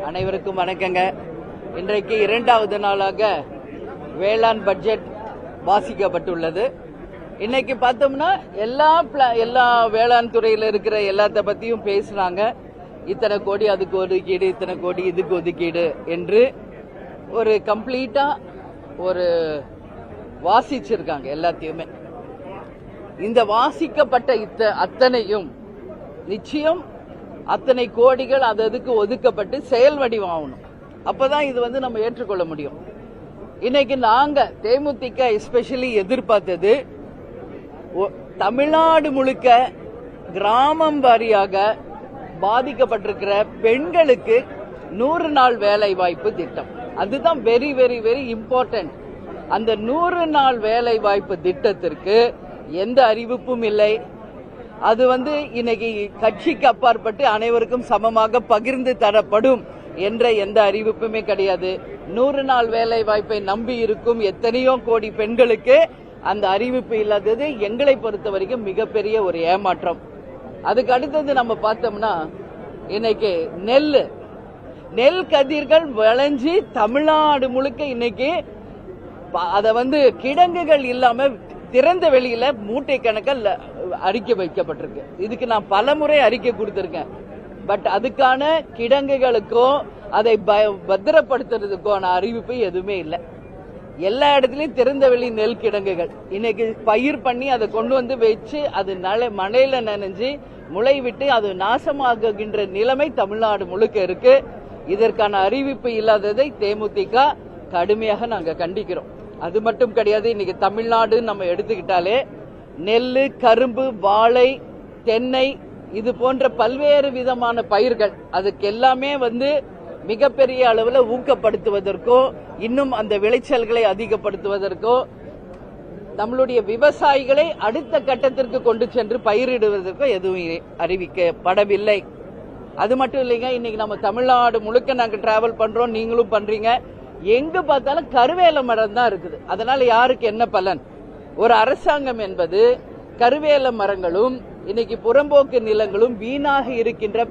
அனைவருக்கும் வணக்கங்க. இன்றைக்கு இரண்டாவது நாளாக வேளாண் பட்ஜெட் வாசிக்கப்பட்டுள்ளது. இன்னைக்கு பார்த்தோம்னா எல்லா வேளாண் துறையில் இருக்கிற எல்லாத்த பத்தியும் பேசுறாங்க. இத்தனை கோடி அதுக்கு ஒதுக்கீடு, இத்தனை கோடி இதுக்கு ஒதுக்கீடு என்று ஒரு கம்ப்ளீட்டா ஒரு வாசிச்சிருக்காங்க எல்லாத்தையுமே. இந்த வாசிக்கப்பட்ட அத்தனையும் நிச்சயம் அத்தனை கோடிகள் அதுக்கு ஒதுக்கப்பட்டு செயல் வடிவாகணும். அப்பதான் இது நம்ம ஏற்றுக்கொள்ள முடியும். இன்னைக்கு நாங்க தேமுதிக எஸ்பெஷலி எதிர்பார்த்தது தமிழ்நாடு முழுக்க கிராமம் வாரியாக பாதிக்கப்பட்டிருக்கிற பெண்களுக்கு 100 நாள் வேலை வாய்ப்பு திட்டம். அதுதான் வெரி வெரி வெரி இம்பார்ட்டன்ட். அந்த 100 நாள் வேலை வாய்ப்பு திட்டத்திற்கு எந்த அறிவிப்பும் இல்லை. அது இன்னைக்கு கட்சிக்கு அப்பாற்பட்டு அனைவருக்கும் சமமாக பகிர்ந்து தரப்படும் என்ற எந்த அறிவிப்புமே கிடையாது. 100 நாள் வேலை வாய்ப்பை நம்பி இருக்கும் எத்தனையோ கோடி பெண்களுக்கு அந்த அறிவிப்பு இல்லாதது எங்களை பொறுத்த வரைக்கும் மிகப்பெரிய ஒரு ஏமாற்றம். அதுக்கு அடுத்தது நம்ம பார்த்தோம்னா இன்னைக்கு நெல் கதிர்கள் விளைஞ்சி தமிழ்நாடு முழுக்க இன்னைக்கு அத கிடங்குகள் இல்லாம திறந்த வெளியில மூட்டை கணக்கில் அறிக்கை வைக்கப்பட்டிருக்கு. இதுக்கு நான் பலமுறை அறிக்கை கொடுத்திருக்கேன். பட் அதுக்கான கிடங்குகளுக்கோ அதை பத்திரப்படுத்துறதுக்கான அறிவிப்பு எதுவுமே இல்லை. எல்லா இடத்துலயும் திறந்த வெளி நெல் கிடங்குகள் இன்னைக்கு பயிர் பண்ணி அதை கொண்டு வச்சு அது மழையில நனைஞ்சு முளை விட்டு அது நாசமாகுகின்ற நிலைமை தமிழ்நாடு முழுக்க இருக்கு. இதற்கான அறிவிப்பு இல்லாததை தேமுதிக கடுமையாக நாங்க கண்டிக்கிறோம். அது மட்டும் கிடையாது. இன்னைக்கு தமிழ்நாடு நம்ம எடுத்துக்கிட்டாலே நெல்லு, கரும்பு, வாழை, தென்னை இது போன்ற பல்வேறு விதமான பயிர்கள் அதுக்கு எல்லாமே மிகப்பெரிய அளவில் ஊக்கப்படுத்துவதற்கோ இன்னும் அந்த விளைச்சல்களை அதிகப்படுத்துவதற்கோ நம்மளுடைய விவசாயிகளை அடுத்த கட்டத்திற்கு கொண்டு சென்று பயிரிடுவதற்கோ எதுவும் அறிவிக்கப்படவில்லை. அது மட்டும் இல்லைங்க. இன்னைக்கு நம்ம தமிழ்நாடு முழுக்க நாங்க டிராவல் பண்றோம், நீங்களும் பண்றீங்க. எங்க பார்த்தாலும் கருவேல மரம் தான் இருக்குது. அதனால யாருக்கு என்ன பலன்? ஒரு அரசாங்கம் என்பது கருவேல மரங்களும் இன்னைக்கு புறம்போக்கு நிலங்களும் வீணாக இருக்கின்ற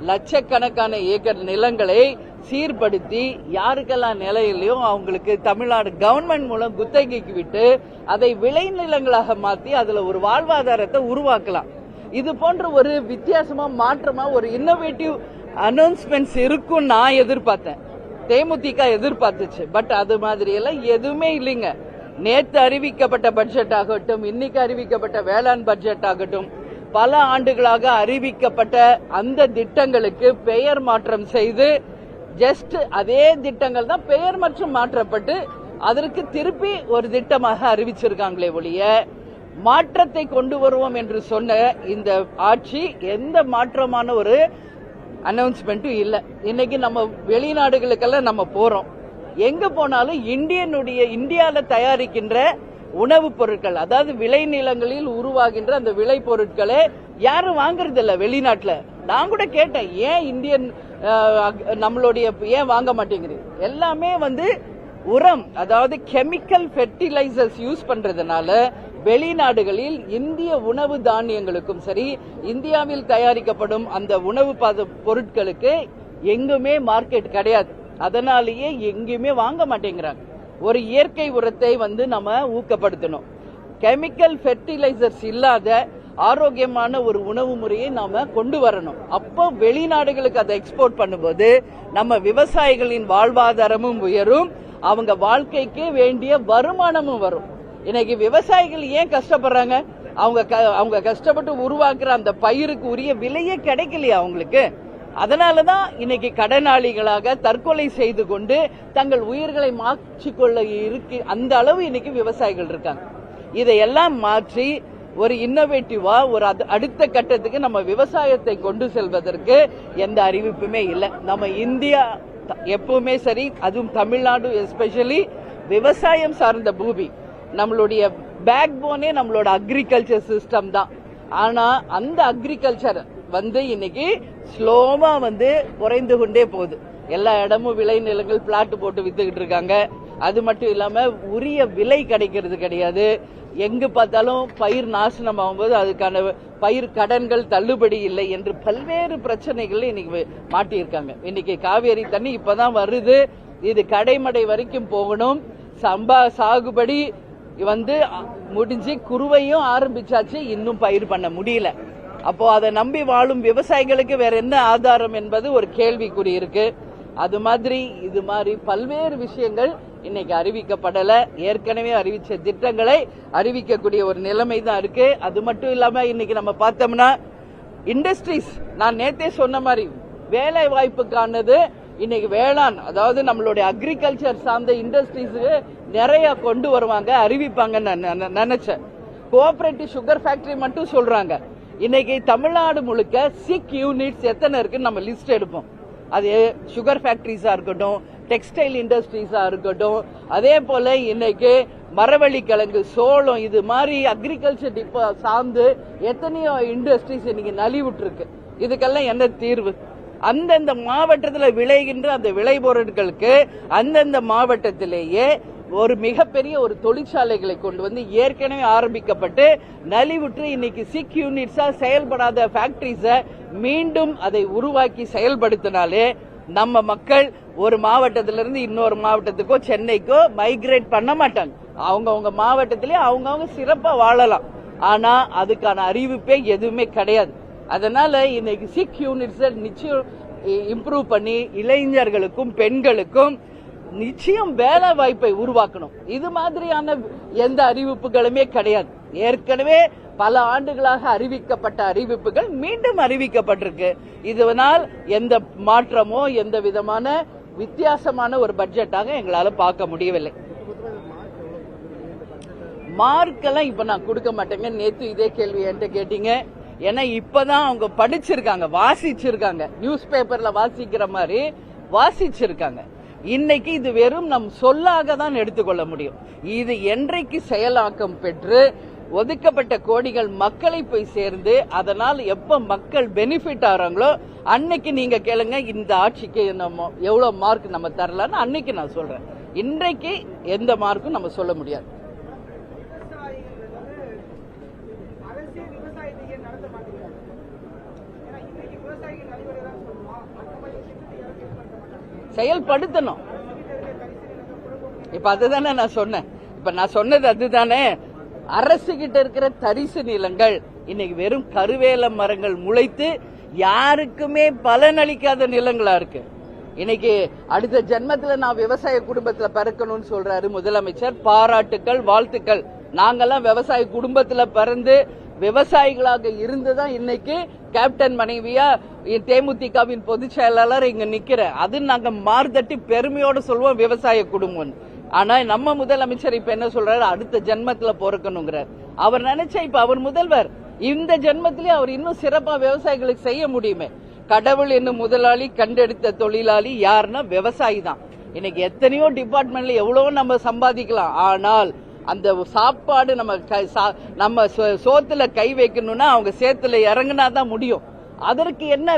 லட்சக்கணக்கான ஏக்கர் நிலங்களை சீர்படுத்தி யாருக்கெல்லாம் நிலையிலையோ அவங்களுக்கு தமிழ்நாடு கவர்மெண்ட் மூலம் குத்தகைக்கு விட்டு அதை விளைநிலங்களாக மாற்றி அதுல ஒரு வாழ்வாதாரத்தை உருவாக்கலாம். இது போன்ற ஒரு வித்தியாசமா மாற்றமா ஒரு இன்னோவேட்டிவ் அனௌன்ஸ்மெண்ட்ஸ் இருக்கும் நான் எதிர்பார்த்தேன். தேமுதிக எதிர்பார்த்துச்சு. பட் அது மாதிரி எல்லாம் எதுவுமே இல்லைங்க. நேற்று அறிவிக்கப்பட்ட பட்ஜெட் ஆகட்டும், இன்னைக்கு அறிவிக்கப்பட்ட வேளாண் பட்ஜெட் ஆகட்டும், பல ஆண்டுகளாக அறிவிக்கப்பட்ட அந்த திட்டங்களுக்கு பெயர் மாற்றம் செய்து ஜஸ்ட் அதே திட்டங்கள் தான் பெயர் மற்றும் மாற்றப்பட்டு அதற்கு திருப்பி ஒரு திட்டமாக அறிவிச்சிருக்காங்களே ஒழிய மாற்றத்தை கொண்டு வருவோம் என்று சொன்ன இந்த ஆட்சி எந்த மாற்றமான ஒரு அனௌன்ஸ்மெண்ட்டும் இல்லை. இன்னைக்கு நம்ம வெளிநாடுகளுக்கெல்லாம் நம்ம போறோம். எங்க போனாலும் இந்தியால தயாரிக்கின்ற உணவுப் பொருட்கள், அதாவது விளைநிலங்களில் உருவாகின்ற அந்த விளை பொருட்களை யாரும் வாங்குறது இல்ல வெளிநாட்டுல. நான் கூட கேட்டேன், ஏன் இந்தியன் நம்மளுடைய ஏன் வாங்க மாட்டேங்குது? எல்லாமே உரம், அதாவது கெமிக்கல் ஃபெர்டிலைசர்ஸ் யூஸ் பண்றதுனால வெளிநாடுகளில் இந்திய உணவு தானியங்களுக்கும் சரி, இந்தியாவில் தயாரிக்கப்படும் அந்த உணவு பொருட்களுக்கு எங்குமே மார்க்கெட் கிடையாது. அதனாலேயே எங்கேயுமே வாங்க மாட்டேங்கிறாங்க. ஒரு இயற்கை உரத்தை நம்ம ஊக்கப்படுத்தணும். கெமிக்கல் ஃபெர்டிலைசர்ஸ் இல்லாத ஆரோக்கியமான ஒரு உணவு முறையை நாம கொண்டு வரணும். அப்போ வெளிநாடுகளுக்கு அதை எக்ஸ்போர்ட் பண்ணும்போது நம்ம விவசாயிகளின் வாழ்வாதாரமும் உயரும், அவங்க வாழ்க்கைக்கு வேண்டிய வருமானமும் வரும். இன்னைக்கு விவசாயிகள் ஏன் கஷ்டப்படுறாங்க? அவங்க கஷ்டப்பட்டு உருவாக்குற அந்த பயிருக்கு உரிய விலையே கிடைக்கலையா அவங்களுக்கு? அதனாலதான் இன்னைக்கு கடனாளிகளாக தற்கொலை செய்து கொண்டு தங்கள் உயிர்களை மாற்றிக்கொள்ள இருக்கு. அந்த அளவு இன்னைக்கு விவசாயிகள் இருக்காங்க. இதையெல்லாம் மாற்றி ஒரு இன்னோவேட்டிவா ஒரு அடுத்த கட்டத்துக்கு நம்ம விவசாயத்தை கொண்டு செல்வதற்கு எந்த அறிவிப்புமே இல்லை. நம்ம இந்தியா எப்பவுமே சரி, அதுவும் தமிழ்நாடு எஸ்பெஷலி விவசாயம் சார்ந்த பூமி. நம்மளுடைய பேக் போனே நம்மளோட அக்ரிகல்ச்சர் சிஸ்டம் தான். ஆனா அந்த அக்ரிகல்ச்சர் இன்னைக்கு ஸ்லோவா குறைந்து கொண்டே போகுது. எல்லா இடமும் விளைநிலங்கள் பிளாட் போட்டு வித்துக்கிட்டு இருக்காங்க. அது மட்டும் இல்லாம உரிய விலை கிடைக்கிறது கிடையாது. எங்கு பார்த்தாலும் பயிர் நாசனம் ஆகும்போது அதுக்கான பயிர் கடன்கள் தள்ளுபடி இல்லை என்று பல்வேறு பிரச்சனைகள் இன்னைக்கு மாட்டியிருக்காங்க. இன்னைக்கு காவேரி தண்ணி இப்பதான் வருது, இது கடைமடை வரைக்கும் போகணும். சம்பா சாகுபடி முடிஞ்சு குறுவையும் ஆரம்பிச்சாச்சு, இன்னும் பயிர் பண்ண முடியல. அப்போ அதை நம்பி வாழும் விவசாயிகளுக்கு வேற என்ன ஆதாரம் என்பது ஒரு கேள்விக்குறி இருக்கு. அது மாதிரி இது மாதிரி பல்வேறு விஷயங்கள் இன்னைக்கு அறிவிக்கப்படல. ஏற்கனவே அறிவிச்ச திட்டங்களை அறிவிக்கக்கூடிய ஒரு நிலைமை தான் இருக்கு. அது மட்டும் இல்லாம இன்னைக்கு நம்ம பார்த்தோம்னா இண்டஸ்ட்ரீஸ், நான் நேத்தே சொன்ன மாதிரி வேலை வாய்ப்புக்கானது இன்னைக்கு வேளாண், அதாவது நம்மளுடைய அக்ரிகல்ச்சர் சார்ந்த இண்டஸ்ட்ரீஸுக்கு நிறைய கொண்டு வருவாங்க, அறிவிப்பாங்கன்னு நினைச்சேன். கோஆபரேட்டிவ் சுகர் ஃபேக்டரி மட்டும் சொல்றாங்க. இன்னைக்கு தமிழ்நாடு முழுக்க சிக் யூனிட்ஸ் எத்தனை இருக்குன்னு நம்ம லிஸ்ட் எடுப்போம். அது சுகர் ஃபேக்டரிஸா இருக்கட்டும், டெக்ஸ்டைல் இண்டஸ்ட்ரீஸா இருக்கட்டும், அதே போல இன்னைக்கு மரவள்ளி கிழங்கு, சோளம், இது மாதிரி அக்ரிகல்ச்சர் சார்ந்து எத்தனையோ இண்டஸ்ட்ரீஸ் இன்னைக்கு நலிவுற்று இருக்கு. இதுக்கெல்லாம் என்ன தீர்வு? அந்தந்த மாவட்டத்தில் விளைகின்ற அந்த விளைபொருட்களுக்கு அந்தந்த மாவட்டத்திலேயே ஒரு மிகப்பெரிய ஒரு தொழிற்சாலைகளை கொண்டு வந்து ஏற்கனவே ஆரம்பிக்கப்பட்டு நலிவுற்று இன்னைக்கு சிக் யூனிட்ஸா செயல்படாத ஃபேக்டரிஸ மீண்டும் அதை உருவாக்கி செயல்படுத்தினாலே நம்ம மக்கள் ஒரு மாவட்டத்திலிருந்து இன்னொரு மாவட்டத்துக்கோ சென்னைக்கோ மைக்ரேட் பண்ண மாட்டாங்க. அவங்கவுங்க மாவட்டத்திலே அவங்கவுங்க சிறப்பா வாழலாம். ஆனா அதுக்கான அறிவிப்பே எதுவுமே கிடையாது. அதனால இன்னைக்கு சிக் யூனிட்ஸ் நிச்சயம் இம்ப்ரூவ் பண்ணி இளைஞர்களுக்கும் பெண்களுக்கும் நிச்சயம் வேலை வாய்ப்பை உருவாக்கணும். இது மாதிரியான எந்த அறிவிப்புகளுமே கிடையாது. ஏற்கனவே பல ஆண்டுகளாக அறிவிக்கப்பட்ட அறிவிப்புகள் மீண்டும் அறிவிக்கப்பட்டிருக்கு. இதனால் எந்த மாற்றமோ எந்த விதமான வித்தியாசமான ஒரு பட்ஜெட்டாக எங்களால பார்க்க முடியவில்லை. மார்க்கெல்லாம் இப்ப நான் கொடுக்க மாட்டேங்க. நேத்து இதே கேள்வி என்கிட்ட கேட்டீங்க. ஏன்னா இப்பதான் அவங்க படிச்சிருக்காங்க, வாசிச்சிருக்காங்க, நியூஸ் பேப்பர்ல வாசிக்கிற மாதிரி வாசிச்சிருக்காங்க. இன்னைக்கு இது வெறும் நம் சொல்லாக தான் எடுத்துக்கொள்ள முடியும். இது என்றைக்கு செயலாக்கம் பெற்று ஒதுக்கப்பட்ட கோடிகள் மக்களை போய் சேர்ந்து அதனால் எப்ப மக்கள் பெனிஃபிட் ஆறாங்களோ அன்னைக்கு நீங்க கேளுங்க இந்த ஆட்சிக்கு நம்ம எவ்வளவு மார்க் நம்ம தரலான்னு அன்னைக்கு நான் சொல்றேன். இன்றைக்கு எந்த மார்க்கும் நம்ம சொல்ல முடியாது. செயல்படுத்தணும். இப்ப அதுதானே நான் சொன்னேன். இப்ப நான் சொன்னது அதுதானே. அரசு கிட்ட இருக்கிற தரிசு நிலங்கள் இன்னைக்கு வெறும் கருவேல மரங்கள் முளைத்து யாருக்குமே பலனளிக்காத நிலங்களா இருக்கு. இன்னைக்கு அடுத்த ஜென்மத்துல நான் விவசாய குடும்பத்துல பிறக்கணும்னு சொல்றாரு முதலமைச்சர். பாராட்டுக்கள், வாழ்த்துக்கள். நாங்கெல்லாம் விவசாய குடும்பத்துல பிறந்து விவசாயிகளாக இருந்துதான் இன்னைக்கு கேப்டன் மனைவியா தேமுதிகவின் பொதுச் செயலாளர் இங்க நிக்கிறேன். அது நாங்க மார்தட்டி பெருமையோட சொல்வோம் விவசாய குடும்பம். ஆனா நம்ம முதலமைச்சர் இப்ப என்ன சொல்றாரு, அடுத்த ஜென்மத்துல பிறக்கணுங்கிறார். அவர் நினைச்சா இப்ப அவர் முதல்வர், இந்த ஜென்மத்திலே அவர் இன்னும் சிறப்பா விவசாயிகளுக்கு செய்ய முடியுமே. கடவுள் என்னும் முதலாளி கண்டெடுத்த தொழிலாளி யாருன்னா விவசாயி தான். இன்னைக்கு எத்தனையோ டிபார்ட்மெண்ட்ல எவ்வளவோ நம்ம சம்பாதிக்கலாம். ஆனால் அந்த சாப்பாடு நம்ம சோத்துல கை வைக்கணும்னா அவங்க சேத்துல இறங்கினா தான் முடியும். அதற்கு என்ன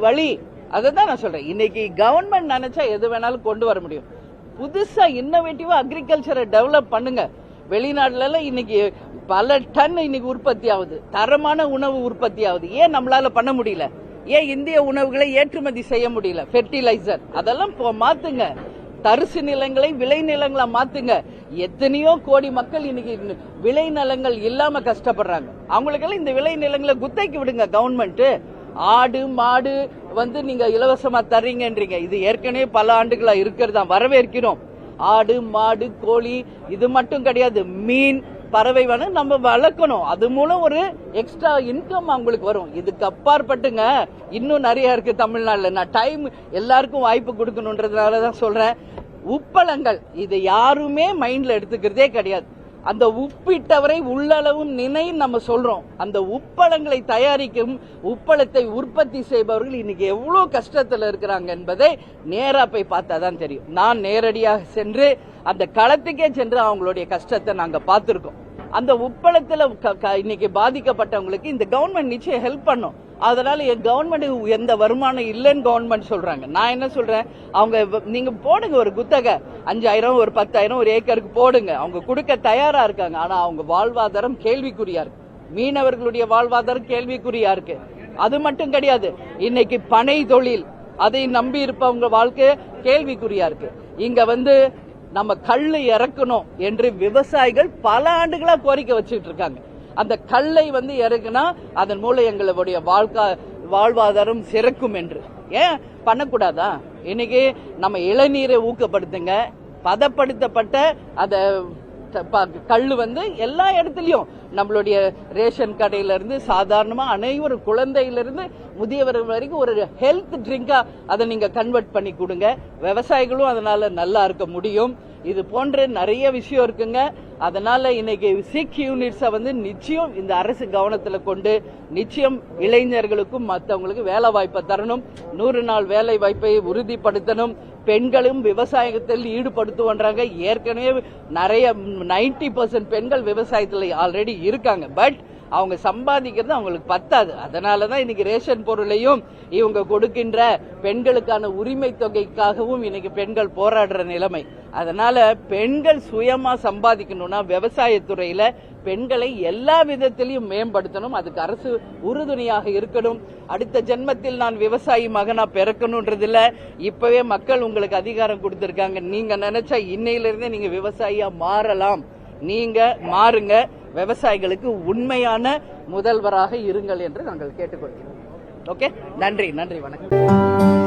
வழி? அதான் நான் சொல்றேன். இன்னைக்கு கவர்மெண்ட் நினைச்சா எது வேணாலும் கொண்டு வர முடியும். புதுசா இன்னோவேட்டிவா அக்ரிகல்ச்சரை டெவலப் பண்ணுங்க. வெளிநாட்டுல எல்லாம் இன்னைக்கு பல டன் இன்னைக்கு உற்பத்தி ஆகுது, தரமான உணவு உற்பத்தி ஆகுது. ஏன் நம்மளால பண்ண முடியல? ஏன் இந்திய உணவுகளை ஏற்றுமதி செய்ய முடியல? ஃபெர்டிலைசர் அதெல்லாம் மாத்துங்க. தரிசு நிலங்களை விளை நிலங்களா மாத்துங்க. எத்தனையோ கோடி மக்கள் இன்னைக்கு விளை நிலங்கள் இல்லாம கஷ்டப்படுறாங்க. அவங்களுக்கெல்லாம் இந்த விளை நிலங்களை குத்தைக்கு விடுங்க கவர்மெண்ட். ஆடு மாடு நீங்க இலவசமா தர்றீங்கன்றீங்க. இது ஏற்கனவே பல ஆண்டுகளா இருக்கிறதா, வரவேற்கிறோம். ஆடு மாடு கோழி இது மட்டும் கிடையாது, மீன் பறவை நம்ம வளர்க்கணும். அது மூலம் ஒரு எக்ஸ்ட்ரா இன்கம் அவங்களுக்கு வரும். இதுக்கு அப்பாற்பட்டுங்க இன்னும் நிறைய இருக்கு தமிழ்நாடுல. நான் டைம் எல்லாருக்கும் வாய்ப்பு கொடுக்கணும்ன்றதுனாலதான் சொல்றேன். உப்பளங்கள் இது யாருமே மைண்ட்ல எடுத்துக்கிறதே கிடையாது. அந்த உப்பிட்டவரை உள்ளளவும் நினைன்னு நம்ம சொல்றோம். அந்த உப்பளங்களை தயாரிக்கும், உப்பளத்தை உற்பத்தி செய்பவர்கள் இன்னைக்கு எவ்வளவு கஷ்டத்துல இருக்கிறாங்க என்பதை நேரா போய் பார்த்தாதான் தெரியும். நான் நேரடியாக சென்று அந்த களத்துக்கே சென்று அவங்களுடைய கஷ்டத்தை நாங்க பார்த்திருக்கோம். அந்த உப்பளத்துல இன்னைக்கு பாதிக்கப்பட்டவங்களுக்கு இந்த கவர்மெண்ட் நிச்சயம் ஹெல்ப் பண்ணும். அதனால என் கவர்மெண்ட் எந்த வருமானம் இல்லைன்னு கவர்மெண்ட் சொல்றாங்க. நான் என்ன சொல்றேன், அவங்க நீங்க போடுங்க ஒரு குத்தகை 5000 ஒரு 10,000 ஒரு ஏக்கருக்கு போடுங்க, அவங்க கொடுக்க தயாரா இருக்காங்க. ஆனா அவங்க வாழ்வாதாரம் கேள்விக்குறியா இருக்கு, மீனவர்களுடைய வாழ்வாதாரம் கேள்விக்குறியா இருக்கு. அது மட்டும் கிடையாது, இன்னைக்கு பனை தொழில் அதை நம்பி இருப்பவங்க வாழ்க்கை கேள்விக்குறியா இருக்கு. இங்க நம்ம கள்ளு இறக்கணும் என்று விவசாயிகள் பல ஆண்டுகளா கோரிக்கை வச்சுட்டு இருக்காங்க. அந்த கல்லை இறக்குனா அதன் மூலம் எங்களுடைய வாழ்வாதாரம் சிறக்கும் என்று ஏன் பண்ணக்கூடாதா? இன்னைக்கு நம்ம இளநீரை ஊக்கப்படுத்துங்க, பதப்படுத்தப்பட்ட அந்த கல்லு எல்லா இடத்துலயும் நம்மளுடைய ரேஷன் கடையில இருந்து சாதாரணமா அனைவரும் குழந்தையிலிருந்து முதியவர்கள் வரைக்கும் ஒரு ஹெல்த் ட்ரிங்கா அதை நீங்க கன்வெர்ட் பண்ணி கொடுங்க. விவசாயிகளும் அதனால நல்லா இருக்க முடியும். இது போன்ற நிறைய விஷயம் இருக்குங்க. அதனால இன்னைக்கு சிக் யூனிட்ஸை நிச்சயம் இந்த அரசு கவனத்துல கொண்டு நிச்சயம் இளைஞர்களுக்கும் மற்றவங்களுக்கு வேலை வாய்ப்பை தரணும், 100 நாள் வேலை வாய்ப்பை உறுதிப்படுத்தணும். பெண்களும் விவசாயத்தில் ஈடுபடுத்துவன்றாங்க. ஏற்கனவே நிறைய 90% பெண்கள் விவசாயத்தில் ஆல்ரெடி இருக்காங்க. பட் அவங்க சம்பாதிக்கிறது அவங்களுக்கு பத்தாது. அதனாலதான் இன்னைக்கு ரேஷன் பொருளையும் இவங்க கொடுக்கின்ற பெண்களுக்கான உரிமை தொகைக்காகவும் இன்னைக்கு பெண்கள் போராடுற நிலைமை. அதனால பெண்கள் சுயமா சம்பாதிக்கணும்னா விவசாயத்துறையில பெண்களை எல்லா விதத்திலையும் மேம்படுத்தணும். அதுக்கு அரசு உறுதுணையாக இருக்கணும். அடுத்த ஜென்மத்தில் நான் விவசாயி மகனா பிறக்கணும்ன்றதுல இப்பவே மக்கள் உங்களுக்கு அதிகாரம் கொடுத்திருக்காங்க. நீங்க நினைச்சா இன்னையிலிருந்தே நீங்க விவசாயியா மாறலாம். நீங்க மாறுங்க, விவசாயிகளுக்கு உண்மையான முதல்வராக இருங்கள் என்று நாங்கள் கேட்டுக்கொள்கிறோம். ஓகே, நன்றி, வணக்கம்.